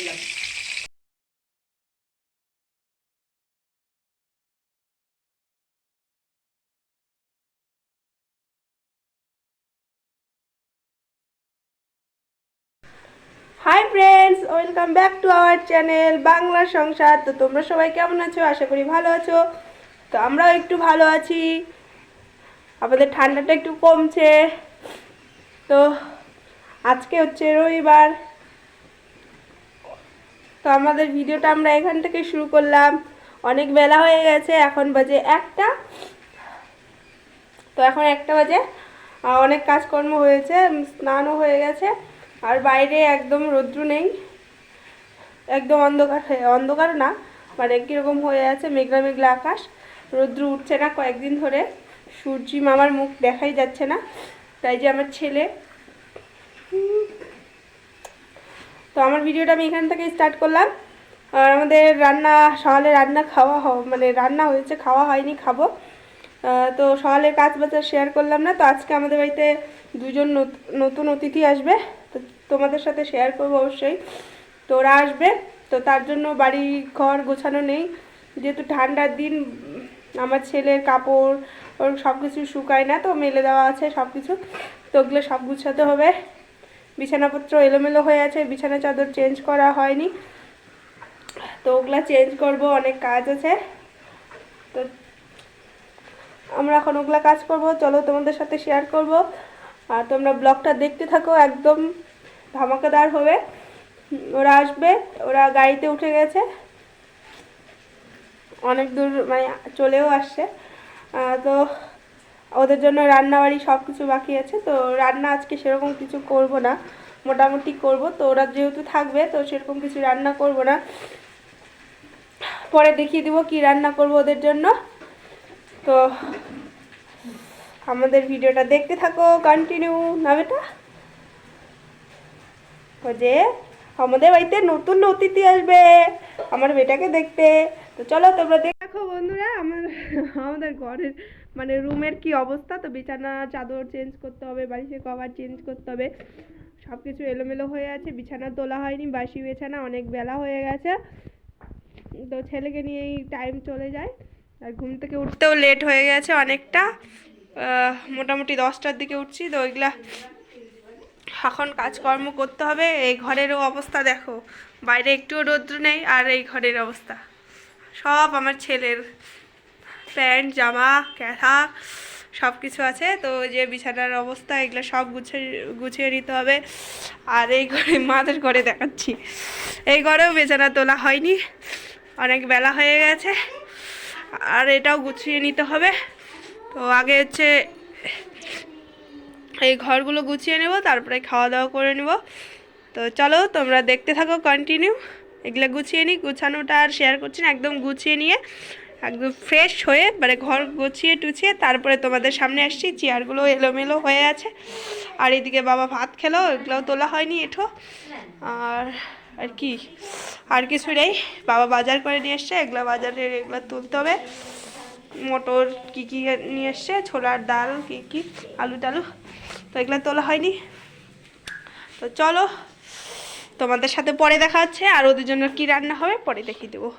করলাম। Hi friends, welcome back to our channel Bangla সংসার। তো তোমরা সবাই কেমন আছো? আশা করি ভালো আছো। তো আমরাও একটু ভালো আছি, আমাদের ঠান্ডাটা একটু কমছে। তো আজকে হচ্ছে রবিবার, তো আমাদের ভিডিওটা আমরা এখান থেকে শুরু করলাম। অনেক বেলা হয়ে গেছে, এখন বাজে 1টা। তো এখন 1টা বাজে, অনেক কাজকর্ম হয়েছে, স্নানও হয়ে গেছে। আর বাইরে একদম রৌদ্র নেই, একদম অন্ধকার, অন্ধকার না মানে কীরকম হয়ে আছে, মেঘলা মেঘলা আকাশ, রৌদ্র উঠছে না কয়েকদিন ধরে, সূর্যি মামার মুখ দেখাই যাচ্ছে না। তাই যে আমার ছেলে, তো আমার ভিডিওটা আমি এখান থেকে স্টার্ট করলাম। আর আমাদের রান্না, সকালে রান্না খাওয়া মানে রান্না হয়েছে, খাওয়া হয়নি, খাবো। তো সকালের কাজ বাজার শেয়ার করলাম না। তো আজকে আমাদের বাড়িতে দুজন নতুন অতিথি আসবে, তো তোমাদের সাথে শেয়ার করবো অবশ্যই। তো ওরা আসবে, তো তার জন্য বাড়ি ঘর গোছানো নেই, যেহেতু ঠান্ডার দিন। আমার ছেলের কাপড় ওর সব কিছু শুকায় না, তো মেলে দেওয়া আছে সব কিছু, তো ওগুলো সব গুছাতে হবে। বিছানাপত্র এলোমেলো হয়ে আছে, বিছানা চাদর চেঞ্জ করা হয়নি, তো ওগুলা চেঞ্জ করব, অনেক কাজ আছে। তো আমরা এখন ওগুলা কাজ করব, চলো তোমাদের সাথে শেয়ার করব। আর তোমরা ব্লগটা দেখতে থাকো, একদম ধামাকাদার হবে। ওরা আসবে, ওরা গাড়িতে উঠে গেছে, অনেক দূর মানে চলেও আসছে। তো ওদের জন্য রান্নাবাড়ি সব কিছু বাকি আছে, তো রান্না আজকে সেরকম কিছু করব না, মোটামুটি করব। তো ওরা যেহেতু থাকবে, তো সেরকম কিছু রান্না করব না, পরে দেখিয়ে দিব কি রান্না করব ওদের জন্য। তো আমাদের ভিডিওটা দেখতে থাকো, কন্টিনিউ না বেটা। ও যে আমাদের বাড়িতে নতুন অতিথি আসবে আমার বেটাকে দেখতে, তো চলো তোমরা দেখো বন্ধুরা আমাদের ঘরের মানে রুমের কি অবস্থা। তো বিছানা চাদর চেঞ্জ করতে হবে, বালিশের কভার চেঞ্জ করতে হবে, সব কিছু এলোমেলো হয়ে আছে, বিছানা তোলা হয়নি, বাসি বিছানা, অনেক বেলা হয়ে গেছে। তো ছেলেকে নিয়েই টাইম চলে যায়, আর ঘুম থেকে উঠতেও লেট হয়ে গেছে অনেকটা, মোটামুটি 10টার দিকে উঠছি। তো ওইগুলা এখন কাজকর্ম করতে হবে। এই ঘরেরও অবস্থা দেখো, বাইরে একটুও রৌদ্র নেই, আর এই ঘরের অবস্থা সব আমার ছেলের প্যান্ট জামা ক্যাথা সব কিছু আছে। তো যে বিছানার অবস্থা, এগুলো সব গুছিয়ে গুছিয়ে নিতে হবে। আর এই ঘরে, মাদের ঘরে দেখাচ্ছি, এই ঘরেও বিছানা তোলা হয়নি, অনেক বেলা হয়ে গেছে, আর এটাও গুছিয়ে নিতে হবে। তো আগে হচ্ছে এই ঘরগুলো গুছিয়ে নেব, তারপরে খাওয়া দাওয়া করে নেব। তো চলো তোমরা দেখতে থাকো কন্টিনিউ। এগুলো গুছিয়ে নিই, গুছানোটা আর শেয়ার করছি না, একদম গুছিয়ে নিয়ে একদম ফ্রেশ হয়ে মানে ঘর গুছিয়ে টুছিয়ে তারপরে তোমাদের সামনে আসছি। চেয়ারগুলো এলোমেলো হয়ে আছে, আর এদিকে বাবা ভাত খেলো, এগুলোও তোলা হয়নি এঠো। আর আর কি, আর কিছু নেই, বাবা বাজার করে নিয়ে এসছে, এগুলো বাজারের, এগুলো তুলতে হবে। মটর কী কী নিয়ে এসছে, ছোলার ডাল কী কী, আলু টালু, তো এগুলো তোলা হয়নি। তো চলো তোমাদের সাথে পরে দেখা হচ্ছে, আর ওদের জন্য কি রান্না হবে পরে দেখিয়ে দেবো।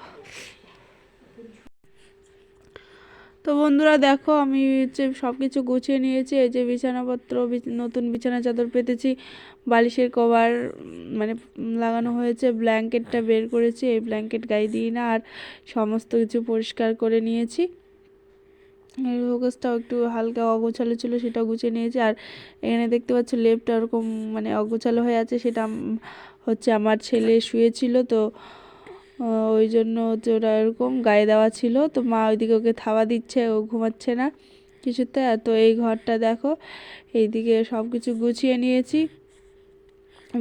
তো বন্ধুরা দেখো, আমি হচ্ছে সব কিছু গুছিয়ে নিয়েছি। এই যে বিছানাপত্র, নতুন বিছানা চাদর পেতেছি, বালিশের কভার মানে লাগানো হয়েছে, ব্ল্যাঙ্কেটটা বের করেছি, এই ব্ল্যাঙ্কেট গায়ে দিই না, আর সমস্ত কিছু পরিষ্কার করে নিয়েছি। এর ফোকাসটাও একটু হালকা অগোছালো ছিল, সেটাও গুছিয়ে নিয়েছি। আর এখানে দেখতে পাচ্ছ লেপটা ওরকম মানে অগোছালো হয়ে আছে, সেটা হচ্ছে আমার ছেলে শুয়েছিল, তো ওই জন্য হচ্ছে ওটা এরকম গায়ে দেওয়া ছিল। তো মা ওইদিকে ওকে থাবা দিচ্ছে, ও ঘুমাচ্ছে না কিছুতে। আর তো এই ঘরটা দেখো, এইদিকে সব কিছু গুছিয়ে নিয়েছি,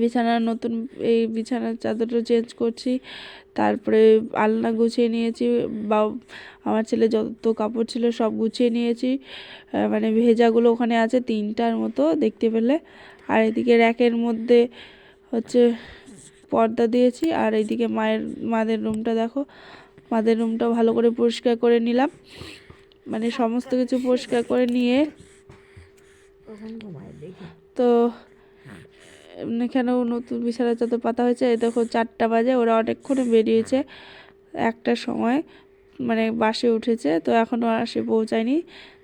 বিছানার নতুন এই বিছানার চাদরটা চেঞ্জ করছি, তারপরে আলনা গুছিয়ে নিয়েছি, বা আমার ছেলে যত কাপড় ছিল সব গুছিয়ে নিয়েছি, মানে ভেজাগুলো ওখানে আছে 3টার মতো দেখতে পেলে। আর এদিকে র্যাকের মধ্যে হচ্ছে পর্দা দিয়েছি। আর এইদিকে মাদের রুমটা দেখো, মাদের রুমটাও ভালো করে পরিষ্কার করে নিলাম, মানে সমস্ত কিছু পরিষ্কার করে নিয়ে তো এখানেও নতুন বিছানা চাদর পাতা হয়েছে। এই দেখো 4টা বাজে, ওরা অনেকক্ষণে বেরিয়েছে, 1টার সময় মানে বাসে উঠেছে, তো এখনও আসে পৌঁছায়নি।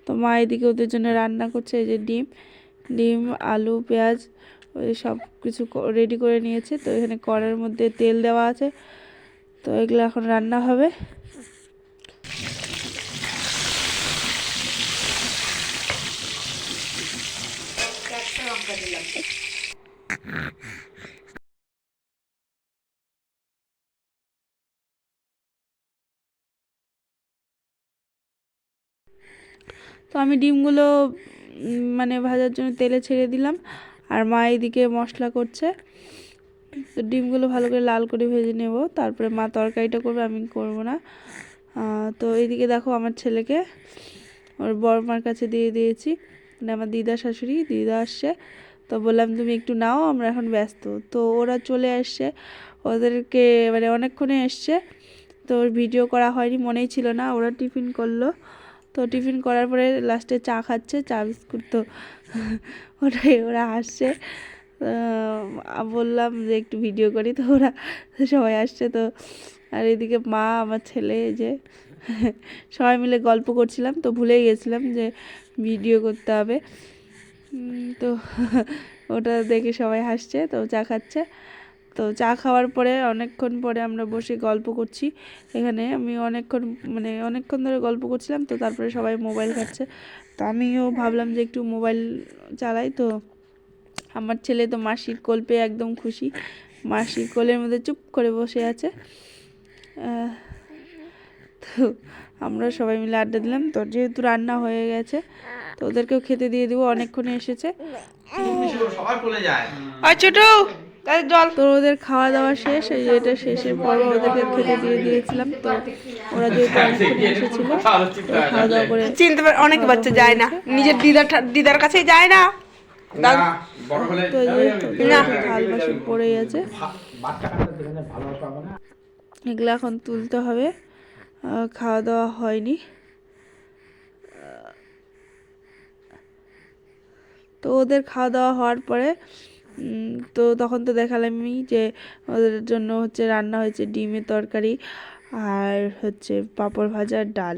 তো মা এদিকে ওদের জন্য রান্না করছে, এই যে ডিম আলু পেঁয়াজ ওই সব কিছু রেডি করে নিয়েছে। তো এখানে কড়াইয়ের মধ্যে তেল দেওয়া আছে, তো এগুলো এখন রান্না হবে। তো আমি ডিমগুলো মানে ভাজার জন্য তেলে ছেড়ে দিলাম, আর মা এদিকে মশলা করছে। তো ডিমগুলো ভালো করে লাল করে ভেজে নেব, তারপরে মা তরকারিটা করবে, আমি করব না। তো এইদিকে দেখো আমার ছেলেকে ওর বড়মার কাছে দিয়ে দিয়েছি, মানে আমার দিদা শাশুড়ি, দিদা আসছে। তো বললাম তুমি একটু নাও, আমরা এখন ব্যস্ত। তো ওরা চলে আসছে, ওদেরকে মানে অনেকক্ষণে এসছে, তো ভিডিও করা হয়নি, মনেই ছিল না। ওরা টিফিন করলো, তো টিফিন করার পরে লাস্টে চা খাচ্ছে, চা বিস্কুট। তো ওটাই ওরা আসছে, বললাম যে একটু ভিডিও করি, তো ওরা সবাই আসছে। তো আর এদিকে মা আমার ছেলে যে সবাই মিলে গল্প করছিলাম, তো ভুলেই গেছিলাম যে ভিডিও করতে হবে। তো ওটা দেখে সবাই হাসছে, তো চা খাচ্ছে। তো চা খাওয়ার পরে অনেকক্ষণ পরে আমরা বসে গল্প করছি এখানে। আমি অনেকক্ষণ ধরে গল্প করছিলাম, তো তারপরে সবাই মোবাইল ঘাঁটছে, তো আমিও ভাবলাম যে একটু মোবাইল চালাই। তো আমার ছেলে তো মাসির কোল পেয়ে একদম খুশি, মাসির কোলের মধ্যে চুপ করে বসে আছে। তো আমরা সবাই মিলে আড্ডা দিলাম। তো যেহেতু রান্না হয়ে গেছে, তো ওদেরকেও খেতে দিয়ে দেবো, অনেকক্ষণে এসেছে। ছোটো তো ওদের খাওয়া দাওয়া শেষ, এই যে এটা শেষের পর্ব, ওদেরকে খেতে দিয়ে দিয়েছিলাম। তো ওরা যেহেতু অনেকক্ষণে এসেছিল, খাওয়া দাওয়া করে চিনতে পারে, অনেক বাচ্চা যায় না, নিজের দিদার কাছেই যায় না। তো থাল বাসন পড়েই আছে, এগুলো এখন তুলতে হবে। খাওয়া দাওয়া হয়নি। তো ওদের খাওয়া দাওয়া হওয়ার পরে তো তখন তো দেখালামই যে ওদের জন্য হচ্ছে রান্না হয়েছে ডিমের তরকারি, আর হচ্ছে পাঁপড় ভাজা, ডাল।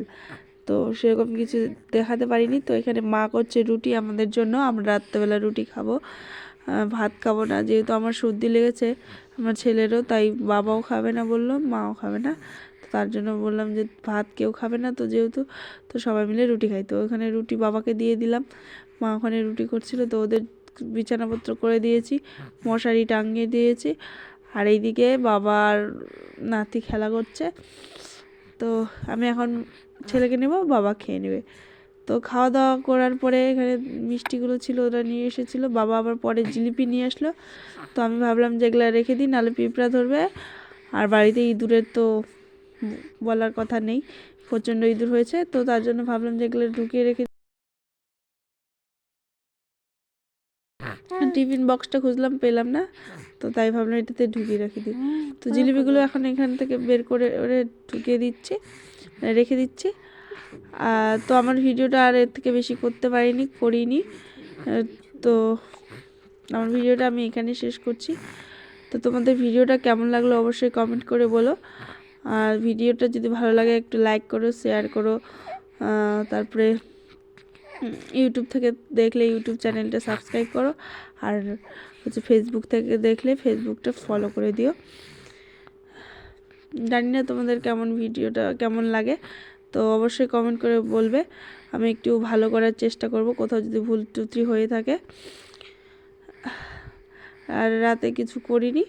তো সেরকম কিছু দেখাতে পারিনি। তো এখানে মা করছে রুটি আমাদের জন্য, আমরা রাত্রেবেলা রুটি খাবো, ভাত খাবো না, যেহেতু আমার সর্দি লেগেছে, আমার ছেলেরও, তাই বাবাও খাবে না বললো, মাও খাবে না। তো তার জন্য বললাম যে ভাত কেউ খাবে না, তো যেহেতু তো সবাই মিলে রুটি খাই। তো ওখানে রুটি বাবাকে দিয়ে দিলাম, মা ওখানে রুটি করছিল। তো ওদের বিছানাপত্র করে দিয়েছি, মশারি টাঙিয়ে দিয়েছি, আর এইদিকে বাবার নাতি খেলা করছে। তো আমি এখন ছেলেকে নেব, বাবা খেয়ে নেবে। তো খাওয়া দাওয়া করার পরে এখানে মিষ্টিগুলো ছিল, ওরা নিয়ে এসেছিলো, বাবা আবার পরে জিলিপি নিয়ে আসলো। তো আমি ভাবলাম যে এগুলো রেখে দিই, নাহলে পিঁপড়া ধরবে। আর বাড়িতে ইঁদুরের তো বলার কথা নেই, প্রচণ্ড ইঁদুর হয়েছে। তো তার জন্য ভাবলাম যে এগুলো ঢুকিয়ে রেখে টিফিন বক্সটা খুঁজলাম, পেলাম না, তো তাই ভাবলাম এটাতে ঢুকিয়ে রেখে দিই। তো জিলিপিগুলো এখন এখান থেকে বের করে ঢুকিয়ে দিচ্ছি, রেখে দিচ্ছি। তো আমার ভিডিওটা আর এর থেকে বেশি করতে করিনি। তো আমার ভিডিওটা আমি এখানে শেষ করছি। তো তোমাদের ভিডিওটা কেমন লাগলো অবশ্যই কমেন্ট করে বলো, আর ভিডিওটা যদি ভালো লাগে একটু লাইক করো, শেয়ার করো, তারপরে ইউটিউব থেকে দেখলে ইউটিউব চ্যানেলটা সাবস্ক্রাইব করো, আর হচ্ছে ফেসবুক থেকে দেখলে ফেসবুকটা ফলো করে দিও। জানি না তোমাদের ভিডিওটা কেমন লাগে, তো অবশ্যই কমেন্ট করে বলবে, আমি একটু ভালো করার চেষ্টা করব কোথাও যদি ভুল ত্রুটি হয়ে থাকে। আর রাতে কিছু করিনি,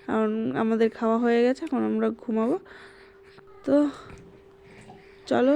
কারণ আমাদের খাওয়া হয়ে গেছে, এখন আমরা ঘুমাবো। তো চলো।